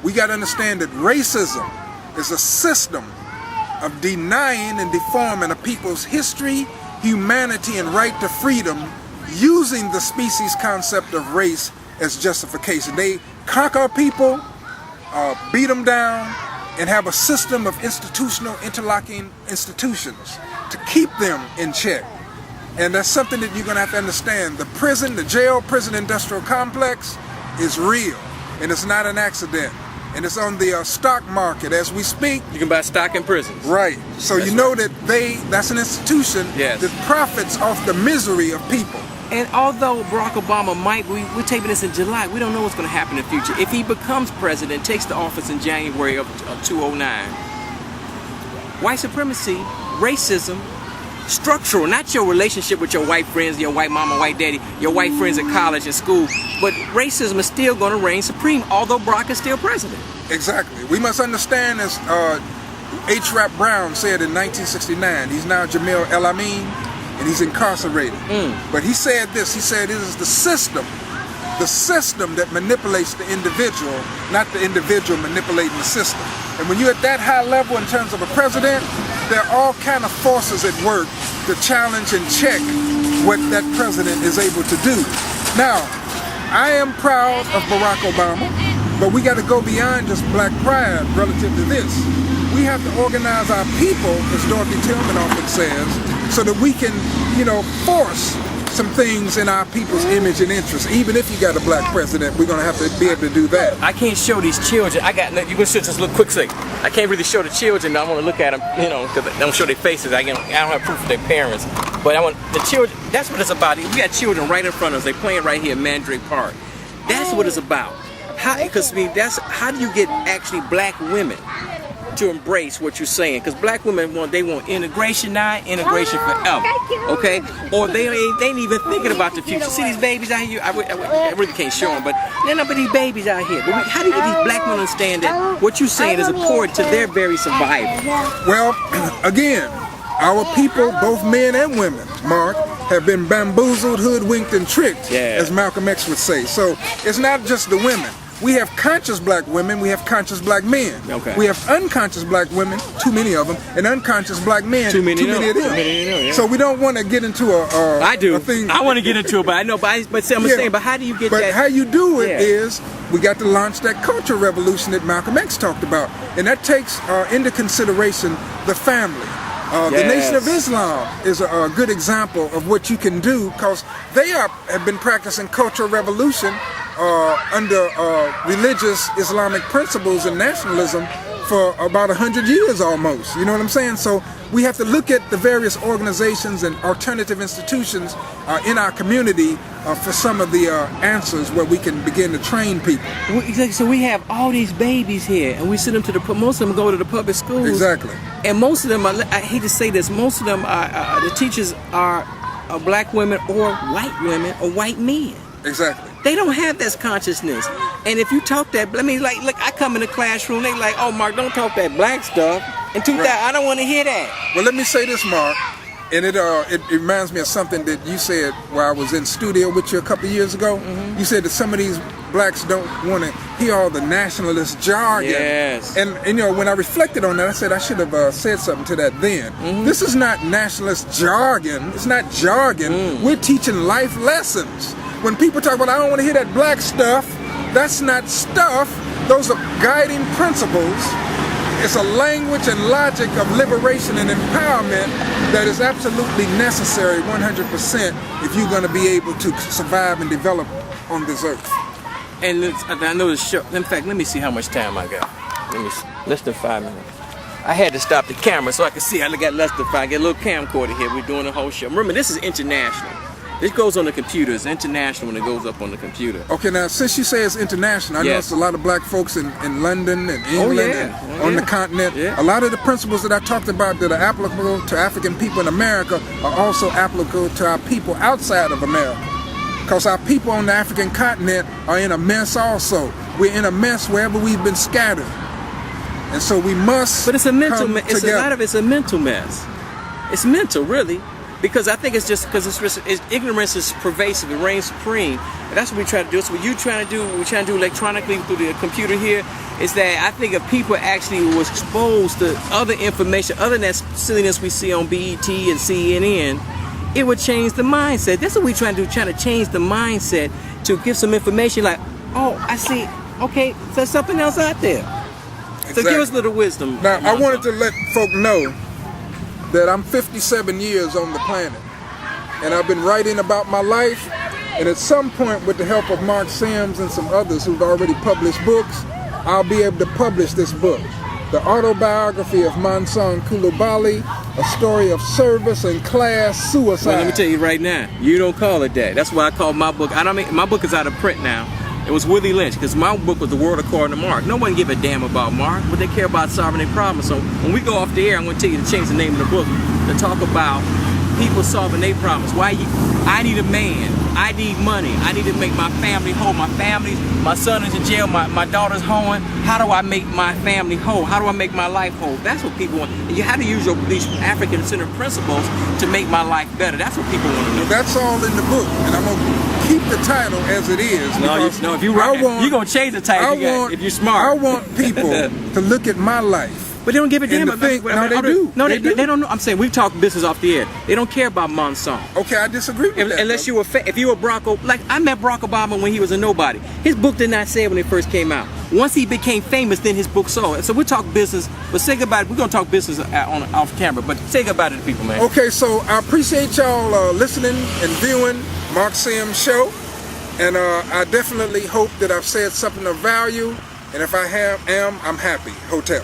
we got to understand that racism is a system of denying and deforming a people's history, humanity, and right to freedom using the species concept of race as justification. They conquer people, beat them down, and have a system of institutional interlocking institutions to keep them in check. And that's something that you're going to have to understand. The prison industrial complex is real, and it's not an accident. And it's on the stock market as we speak. You can buy stock in prisons. Right. So that's that's an institution that profits off the misery of people. And although Barack Obama we're taping this in July, we don't know what's going to happen in the future. If he becomes president, takes the office in January of 2009, white supremacy, racism, structural, not your relationship with your white friends, your white mama, white daddy, your white friends at college and school, but racism is still going to reign supreme, although Barack is still president. Exactly. We must understand, as H. Rap Brown said in 1969, he's now Jamil El-Amin, and he's incarcerated. But he said this, he said it is the system that manipulates the individual, not the individual manipulating the system. And when you're at that high level in terms of a president, there are all kind of forces at work to challenge and check what that president is able to do. Now, I am proud of Barack Obama, but we got to go beyond just black pride relative to this. We have to organize our people, as Dorothy Tillman often says, so that we can, force some things in our people's image and interest. Even if you got a black president, we're going to have to be able to do that. I can't show these children. You're going to show just a little quick second. I can't really show the children. I want to look at them, because I don't show their faces. I don't have proof of their parents. But I want the children, that's what it's about. We got children right in front of us. They're playing right here in Mandrake Park. That's what it's about. How do you get actually black women to embrace what you're saying? Because black women want integration now, integration forever, okay? Or they ain't even thinking about the future. See these babies out here? I really can't show them, but there are not these babies out here. But how do you get these black women to understand that what you're saying is important to their very survival? Well, again, our people, both men and women, Mark, have been bamboozled, hoodwinked, and tricked, as Malcolm X would say. So it's not just the women. We have conscious black women, we have conscious black men. Okay. We have unconscious black women, too many of them, and unconscious black men, too many of them. Yeah. So we don't want to get into I do. a thing. I want to get into it, but I know, but saying, but how do you get that? But how you do it is, we got to launch that culture revolution that Malcolm X talked about. And that takes into consideration the family. The Nation of Islam is a good example of what you can do, because they have been practicing cultural revolution under religious Islamic principles and nationalism for about 100 years almost. You know what I'm saying? So we have to look at the various organizations and alternative institutions in our community for some of the answers where we can begin to train people. So we have all these babies here, and we send them to most of them go to the public schools. Exactly. And most of them, I hate to say this, most of them the teachers are black women or white women or white men. Exactly. They don't have this consciousness. And if you talk that, look, I come in the classroom, they like, oh, Mark, don't talk that black stuff. And I don't want to hear that. Well, let me say this, Mark, and it reminds me of something that you said while I was in studio with you a couple of years ago. Mm-hmm. You said that some of these blacks don't want to hear all the nationalist jargon. Yes. And when I reflected on that, I said I should have said something to that then. Mm-hmm. This is not nationalist jargon. It's not jargon. We're teaching life lessons. When people talk about, I don't want to hear that black stuff, that's not stuff. Those are guiding principles. It's a language and logic of liberation and empowerment that is absolutely necessary 100% if you're going to be able to survive and develop on this earth. And I know the show. In fact, let me see how much time I got. Let me see. Less than 5 minutes. I had to stop the camera so I could see. I got less than 5. I get a little camcorder here. We're doing the whole show. Remember, this is international. This goes on the computer. It's international when it goes up on the computer. Okay, now since you say it's international, I know it's a lot of black folks in London and England and on the continent. Yeah. A lot of the principles that I talked about that are applicable to African people in America are also applicable to our people outside of America. Because our people on the African continent are in a mess also. We're in a mess wherever we've been scattered. And so we must But it's a mental mess. A lot of it's a mental mess. It's mental, really. Because I think it's just because ignorance is pervasive, it reigns supreme. And that's what we try to do. So what you trying to do, what we're trying to do electronically through the computer here, is that I think if people actually was exposed to other information, other than that silliness we see on BET and CNN, it would change the mindset. That's what we're trying to do, trying to change the mindset to give some information like, oh, I see, okay, so there's something else out there. Exactly. So give us a little wisdom. Now, I wanted to let folk know that I'm 57 years on the planet, and I've been writing about my life, and at some point, with the help of Marc Sims and some others who've already published books, I'll be able to publish this book, The Autobiography of Mansong Kulubally, a story of service and class suicide. Well, let me tell you right now, you don't call it that. That's why I call my book, my book is out of print now. It was Willie Lynch, because my book was The World According to Marc. No one give a damn about Marc, but they care about solving their problems. So when we go off the air, I'm going to tell you to change the name of the book to talk about people solving their problems. I need a man. I need money. I need to make my family whole. My son is in jail. My daughter's home. How do I make my family whole? How do I make my life whole? That's what people want. And you have to use these African-centered principles to make my life better. That's what people want to know. That's all in the book, and I'm going to keep the title as it is. No, if you're going to change the title if you're smart. I want people to look at my life. But they don't give a damn about it. No, they do. No, they don't know. I'm saying we talk business off the air. They don't care about Mansong. Okay, I disagree with that. Unless you were, if you were like I met Barack Obama when he was a nobody. His book did not say it when it first came out. Once he became famous, then his book sold. So we talk business, but say goodbye. We're gonna talk business off camera, but say goodbye to the people, man. Okay, so I appreciate y'all listening and viewing Marc Sims show, and I definitely hope that I've said something of value. And if I am, I'm happy. Hotel.